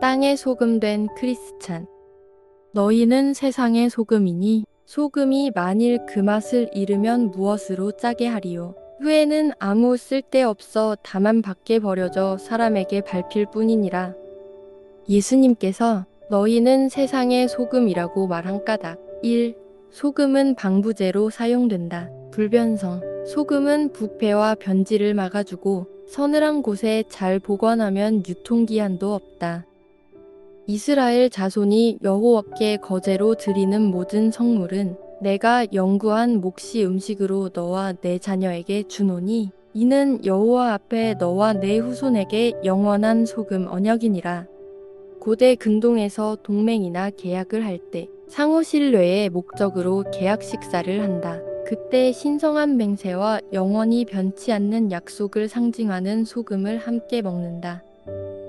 땅의 소금 된 크리스찬. 너희는 세상의 소금이니 소금이 만일 그 맛을 잃으면 무엇으로 짜게 하리요. 후에는 아무 쓸데없어 다만 밖에 버려져 사람에게 밟힐 뿐이니라. 예수님께서 너희는 세상의 소금이라고 말한 까닭. 1. 소금은 방부제로 사용된다. 불변성. 소금은 부패와 변질을 막아주고 서늘한 곳에 잘 보관하면 유통기한도 없다. 이스라엘 자손이 여호와께 거제로 드리는 모든 성물은 내가 영구한 몫이 음식으로 너와 내 자녀에게 주노니 이는 여호와 앞에 너와 내 후손에게 영원한 소금 언약이니라. 고대 근동에서 동맹이나 계약을 할 때 상호 신뢰의 목적으로 계약 식사를 한다. 그때 신성한 맹세와 영원히 변치 않는 약속을 상징하는 소금을 함께 먹는다.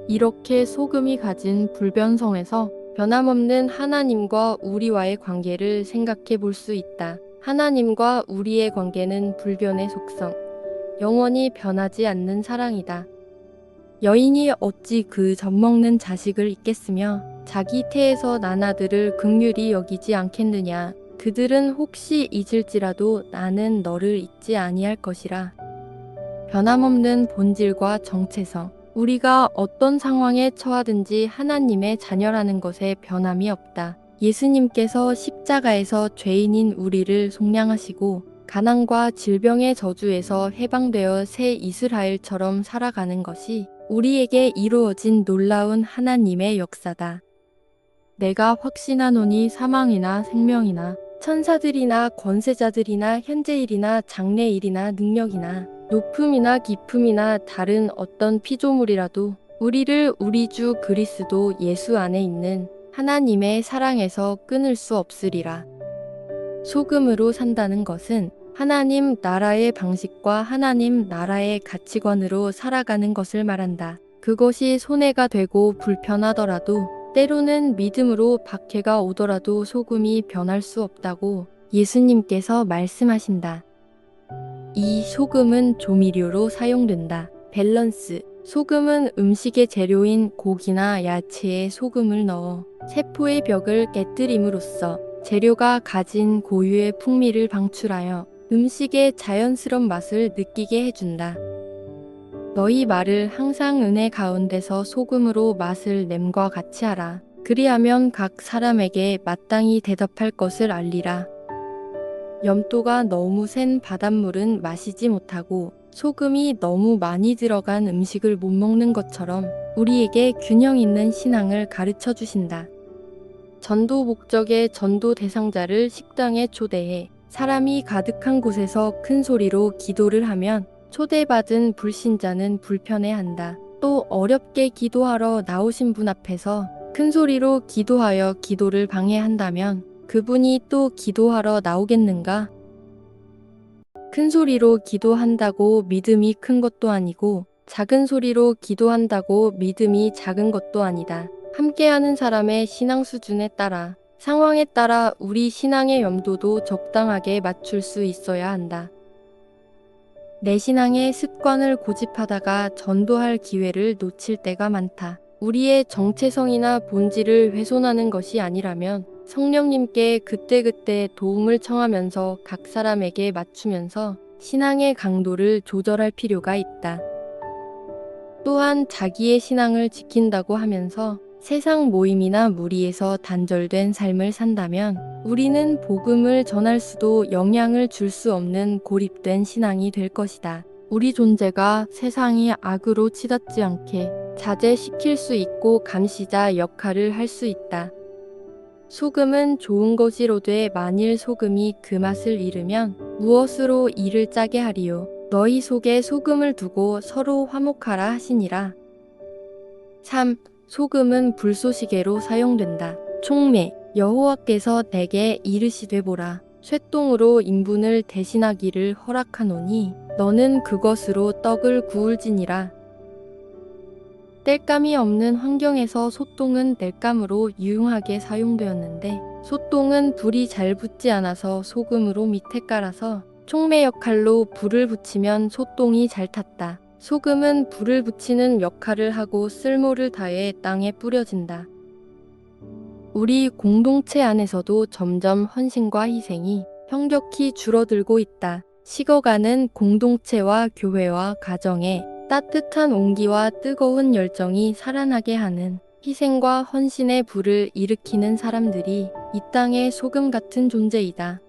이렇게 소금이 가진 불변성에서 변함없는 하나님과 우리와의 관계를 생각해 볼 수 있다. 하나님과 우리의 관계는 불변의 속성, 영원히 변하지 않는 사랑이다. 여인이 어찌 그 젖먹는 자식을 잊겠으며 자기 태에서 난 아들을 긍휼히 여기지 않겠느냐. 그들은 혹시 잊을지라도 나는 너를 잊지 아니할 것이라. 변함없는 본질과 정체성. 우리가 어떤 상황에 처하든지 하나님의 자녀라는 것에 변함이 없다. 예수님께서 십자가에서 죄인인 우리를 속량하시고 가난과 질병의 저주에서 해방되어 새 이스라엘처럼 살아가는 것이 우리에게 이루어진 놀라운 하나님의 역사다. 내가 확신하노니 사망이나 생명이나 천사들이나 권세자들이나 현재일이나 장래일이나 능력이나 높음이나 깊음이나 다른 어떤 피조물이라도 우리를 우리 주 그리스도 예수 안에 있는 하나님의 사랑에서 끊을 수 없으리라. 소금으로 산다는 것은 하나님 나라의 방식과 하나님 나라의 가치관으로 살아가는 것을 말한다. 그것이 손해가 되고 불편하더라도 때로는 믿음으로 박해가 오더라도 소금이 변할 수 없다고 예수님께서 말씀하신다. 이 소금은 조미료로 사용된다. 밸런스. 소금은 음식의 재료인 고기나 야채에 소금을 넣어 세포의 벽을 깨뜨림으로써 재료가 가진 고유의 풍미를 방출하여 음식의 자연스러운 맛을 느끼게 해준다. 너희 말을 항상 은혜 가운데서 소금으로 맛을 냄과 같이 하라. 그리하면 각 사람에게 마땅히 대답할 것을 알리라. 염도가 너무 센 바닷물은 마시지 못하고 소금이 너무 많이 들어간 음식을 못 먹는 것처럼 우리에게 균형 있는 신앙을 가르쳐 주신다. 전도 목적의 전도 대상자를 식당에 초대해 사람이 가득한 곳에서 큰 소리로 기도를 하면 초대받은 불신자는 불편해한다. 또 어렵게 기도하러 나오신 분 앞에서 큰 소리로 기도하여 기도를 방해한다면 그분이 또 기도하러 나오겠는가? 큰 소리로 기도한다고 믿음이 큰 것도 아니고 작은 소리로 기도한다고 믿음이 작은 것도 아니다. 함께하는 사람의 신앙 수준에 따라 상황에 따라 우리 신앙의 염도도 적당하게 맞출 수 있어야 한다. 내 신앙의 습관을 고집하다가 전도할 기회를 놓칠 때가 많다. 우리의 정체성이나 본질을 훼손하는 것이 아니라면 성령님께 그때그때 도움을 청하면서 각 사람에게 맞추면서 신앙의 강도를 조절할 필요가 있다. 또한 자기의 신앙을 지킨다고 하면서 세상 모임이나 무리에서 단절된 삶을 산다면 우리는 복음을 전할 수도 영향을 줄 수 없는 고립된 신앙이 될 것이다. 우리 존재가 세상이 악으로 치닫지 않게 자제시킬 수 있고 감시자 역할을 할 수 있다. 소금은 좋은 것이로되 만일 소금이 그 맛을 잃으면 무엇으로 이를 짜게 하리요. 너희 속에 소금을 두고 서로 화목하라 하시니라. 3. 소금은 불쏘시개로 사용된다. 총매. 여호와께서 내게 이르시되 보라. 쇠똥으로 인분을 대신하기를 허락하노니 너는 그것으로 떡을 구울지니라. 땔감이 없는 환경에서 소똥은 땔감으로 유용하게 사용되었는데 소똥은 불이 잘 붙지 않아서 소금으로 밑에 깔아서 촉매 역할로 불을 붙이면 소똥이 잘 탔다. 소금은 불을 붙이는 역할을 하고 쓸모를 다해 땅에 뿌려진다. 우리 공동체 안에서도 점점 헌신과 희생이 현격히 줄어들고 있다. 식어가는 공동체와 교회와 가정에 따뜻한 온기와 뜨거운 열정이 살아나게 하는 희생과 헌신의 불을 일으키는 사람들이 이 땅의 소금 같은 존재이다.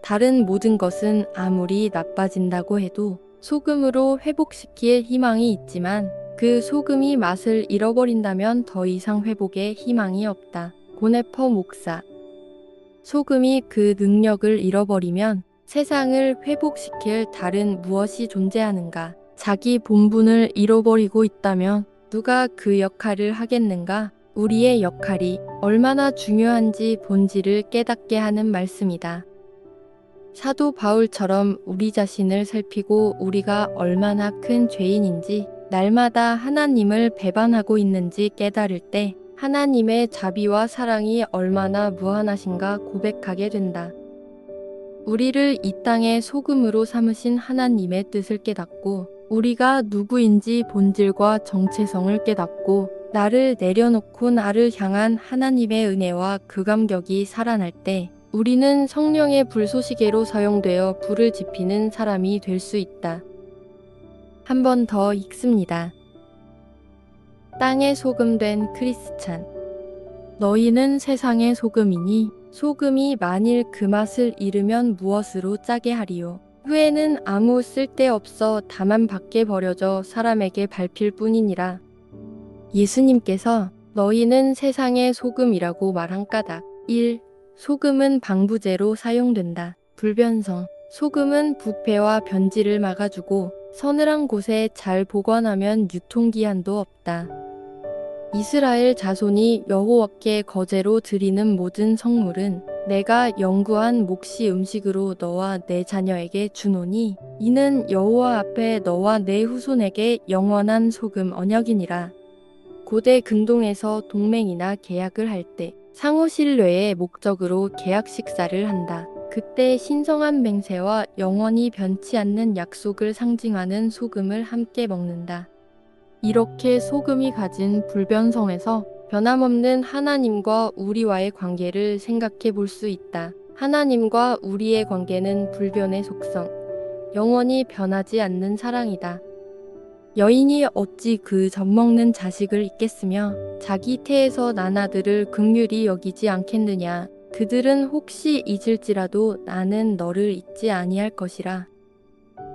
다른 모든 것은 아무리 나빠진다고 해도 소금으로 회복시킬 희망이 있지만 그 소금이 맛을 잃어버린다면 더 이상 회복의 희망이 없다. 고네퍼 목사. 소금이 그 능력을 잃어버리면 세상을 회복시킬 다른 무엇이 존재하는가? 자기 본분을 잃어버리고 있다면 누가 그 역할을 하겠는가? 우리의 역할이 얼마나 중요한지 본질을 깨닫게 하는 말씀이다. 사도 바울처럼 우리 자신을 살피고 우리가 얼마나 큰 죄인인지 날마다 하나님을 배반하고 있는지 깨달을 때 하나님의 자비와 사랑이 얼마나 무한하신가 고백하게 된다. 우리를 이 땅의 소금으로 삼으신 하나님의 뜻을 깨닫고 우리가 누구인지 본질과 정체성을 깨닫고 나를 내려놓고 나를 향한 하나님의 은혜와 그 감격이 살아날 때 우리는 성령의 불쏘시개로 사용되어 불을 지피는 사람이 될 수 있다. 한 번 더 읽습니다. 땅의 소금 된 크리스찬. 너희는 세상의 소금이니 소금이 만일 그 맛을 잃으면 무엇으로 짜게 하리요. 후에는 아무 쓸데없어 다만 밖에 버려져 사람에게 밟힐 뿐이니라. 예수님께서 너희는 세상의 소금이라고 말한 까닭. 1. 소금은 방부제로 사용된다. 불변성. 소금은 부패와 변질을 막아주고 서늘한 곳에 잘 보관하면 유통기한도 없다. 이스라엘 자손이 여호와께 거제로 드리는 모든 성물은 내가 영구한 몫이 음식으로 너와 내 자녀에게 주노니 이는 여호와 앞에 너와 내 후손에게 영원한 소금 언약이니라. 고대 근동에서 동맹이나 계약을 할 때 상호 신뢰의 목적으로 계약 식사를 한다. 그때 신성한 맹세와 영원히 변치 않는 약속을 상징하는 소금을 함께 먹는다. 이렇게 소금이 가진 불변성에서 변함없는 하나님과 우리와의 관계를 생각해 볼 수 있다. 하나님과 우리의 관계는 불변의 속성, 영원히 변하지 않는 사랑이다. 여인이 어찌 그 젖먹는 자식을 잊겠으며 자기 태에서 난 아들을 긍휼히 여기지 않겠느냐. 그들은 혹시 잊을지라도 나는 너를 잊지 아니할 것이라.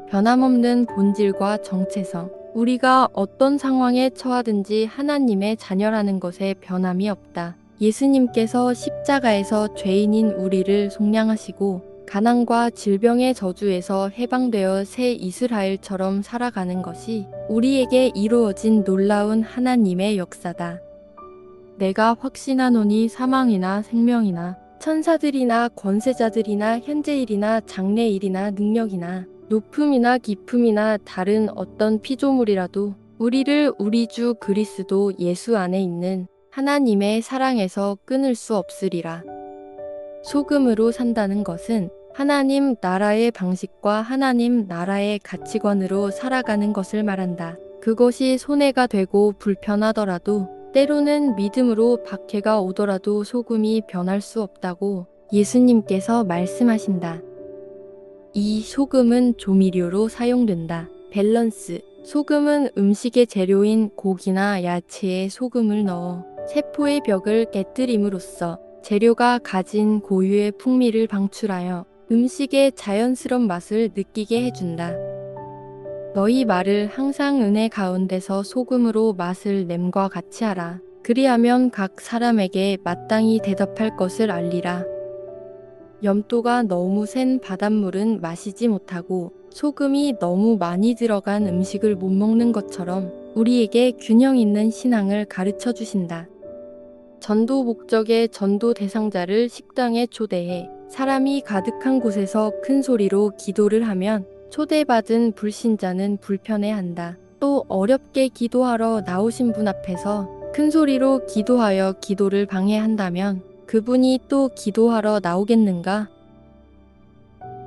변함없는 본질과 정체성. 우리가 어떤 상황에 처하든지 하나님의 자녀라는 것에 변함이 없다. 예수님께서 십자가에서 죄인인 우리를 속량하시고 가난과 질병의 저주에서 해방되어 새 이스라엘처럼 살아가는 것이 우리에게 이루어진 놀라운 하나님의 역사다. 내가 확신하노니 사망이나 생명이나 천사들이나 권세자들이나 현재일이나 장래일이나 능력이나 높음이나 깊음이나 다른 어떤 피조물이라도 우리를 우리 주 그리스도 예수 안에 있는 하나님의 사랑에서 끊을 수 없으리라. 소금으로 산다는 것은 하나님 나라의 방식과 하나님 나라의 가치관으로 살아가는 것을 말한다. 그것이 손해가 되고 불편하더라도 때로는 믿음으로 박해가 오더라도 소금이 변할 수 없다고 예수님께서 말씀하신다. 이 소금은 조미료로 사용된다. 밸런스. 소금은 음식의 재료인 고기나 야채에 소금을 넣어 세포의 벽을 깨뜨림으로써 재료가 가진 고유의 풍미를 방출하여 음식의 자연스러운 맛을 느끼게 해준다. 너희 말을 항상 은혜 가운데서 소금으로 맛을 냄과 같이 하라. 그리하면 각 사람에게 마땅히 대답할 것을 알리라. 염도가 너무 센 바닷물은 마시지 못하고 소금이 너무 많이 들어간 음식을 못 먹는 것처럼 우리에게 균형 있는 신앙을 가르쳐 주신다. 전도 목적의 전도 대상자를 식당에 초대해 사람이 가득한 곳에서 큰 소리로 기도를 하면 초대받은 불신자는 불편해한다. 또 어렵게 기도하러 나오신 분 앞에서 큰 소리로 기도하여 기도를 방해한다면 그분이 또 기도하러 나오겠는가?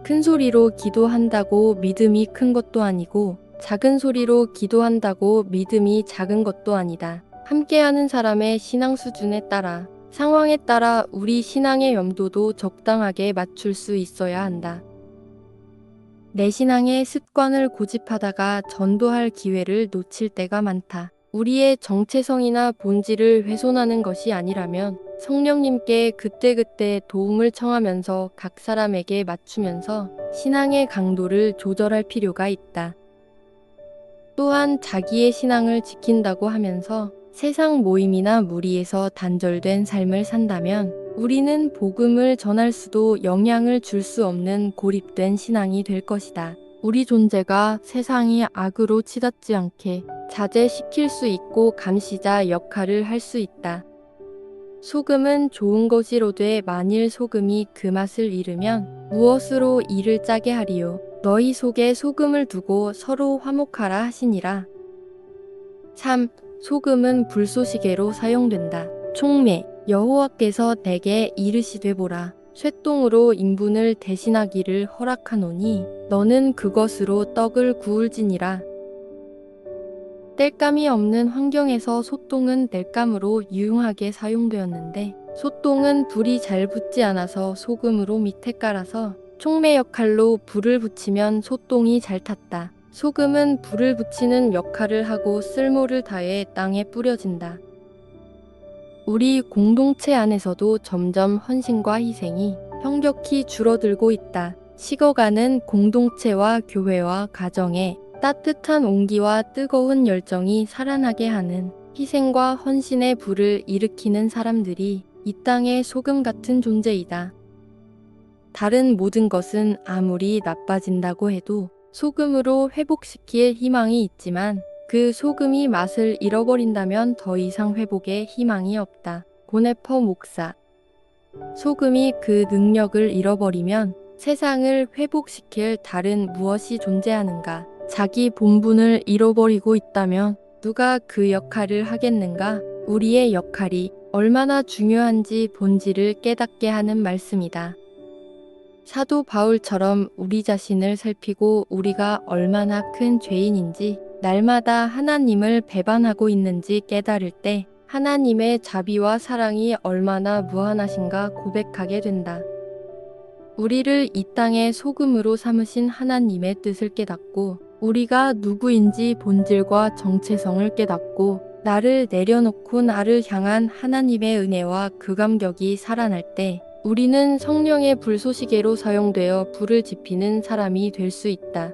큰 소리로 기도한다고 믿음이 큰 것도 아니고 작은 소리로 기도한다고 믿음이 작은 것도 아니다. 함께하는 사람의 신앙 수준에 따라, 상황에 따라 우리 신앙의 염도도 적당하게 맞출 수 있어야 한다. 내 신앙의 습관을 고집하다가 전도할 기회를 놓칠 때가 많다. 우리의 정체성이나 본질을 훼손하는 것이 아니라면 성령님께 그때그때 도움을 청하면서 각 사람에게 맞추면서 신앙의 강도를 조절할 필요가 있다. 또한 자기의 신앙을 지킨다고 하면서 세상 모임이나 무리에서 단절된 삶을 산다면 우리는 복음을 전할 수도 영향을 줄 수 없는 고립된 신앙이 될 것이다. 우리 존재가 세상이 악으로 치닫지 않게 자제시킬 수 있고 감시자 역할을 할 수 있다. 소금은 좋은 것이로되 만일 소금이 그 맛을 잃으면 무엇으로 이를 짜게 하리요. 너희 속에 소금을 두고 서로 화목하라 하시니라. 3. 소금은 불쏘시개로 사용된다. 총매 여호와께서 내게 이르시되 보라. 쇠똥으로 인분을 대신하기를 허락하노니 너는 그것으로 떡을 구울지니라. 땔감이 없는 환경에서 소똥은 땔감으로 유용하게 사용되었는데 소똥은 불이 잘 붙지 않아서 소금으로 밑에 깔아서 촉매 역할로 불을 붙이면 소똥이 잘 탔다. 소금은 불을 붙이는 역할을 하고 쓸모를 다해 땅에 뿌려진다. 우리 공동체 안에서도 점점 헌신과 희생이 현격히 줄어들고 있다. 식어가는 공동체와 교회와 가정에 따뜻한 온기와 뜨거운 열정이 살아나게 하는 희생과 헌신의 불을 일으키는 사람들이 이 땅의 소금 같은 존재이다. 다른 모든 것은 아무리 나빠진다고 해도 소금으로 회복시킬 희망이 있지만 그 소금이 맛을 잃어버린다면 더 이상 회복의 희망이 없다. 고네퍼 목사. 소금이 그 능력을 잃어버리면 세상을 회복시킬 다른 무엇이 존재하는가? 자기 본분을 잃어버리고 있다면 누가 그 역할을 하겠는가? 우리의 역할이 얼마나 중요한지 본질을 깨닫게 하는 말씀이다. 사도 바울처럼 우리 자신을 살피고 우리가 얼마나 큰 죄인인지 날마다 하나님을 배반하고 있는지 깨달을 때 하나님의 자비와 사랑이 얼마나 무한하신가 고백하게 된다. 우리를 이 땅의 소금으로 삼으신 하나님의 뜻을 깨닫고 우리가 누구인지 본질과 정체성을 깨닫고 나를 내려놓고 나를 향한 하나님의 은혜와 그 감격이 살아날 때 우리는 성령의 불쏘시개로 사용되어 불을 지피는 사람이 될 수 있다.